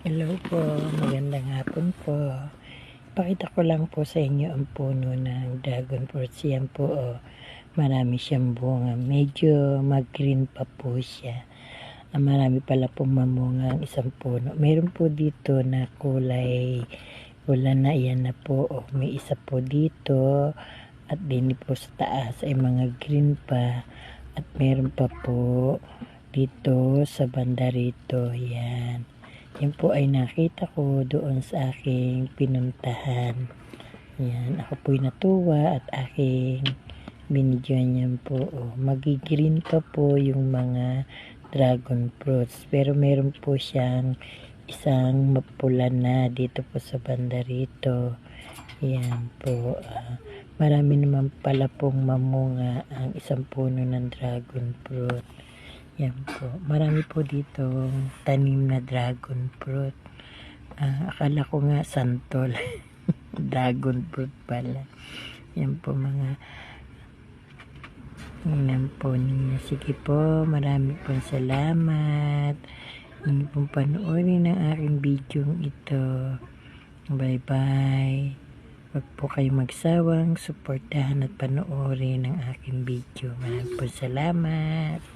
Hello po, magandang hapon po. Pakita ko lang po sa inyo ang puno ng dragon fruit. Yan po, marami siyang bunga. Medyo mag-green pa po siya. Marami pala pong mamunga ang isang puno. Meron po dito na kulay wala na, yan na po. May isa po dito at din po sa taas ay mga green pa. At meron pa po dito sa banda rito. Yan. Yan po ay nakita ko doon sa aking pinuntahan. Yan, ako po'y natuwa at aking binidyoan yan po. Magigreen pa po yung mga dragon fruits. Pero meron po siyang isang mapula na dito po sa banda rito. Yan po. Marami naman pala pong mamunga ang isang puno ng dragon fruit. Yan po. Marami po dito tanim na dragon fruit. Akala ko nga santol. Dragon fruit pala. Yan po mga tingnan po ninyo. Sige po. Marami pong salamat. Hindi pong panoorin ang aking video ito. Bye bye. Huwag po kayo magsawang suportahan at panoorin ang aking video. Maraming po salamat.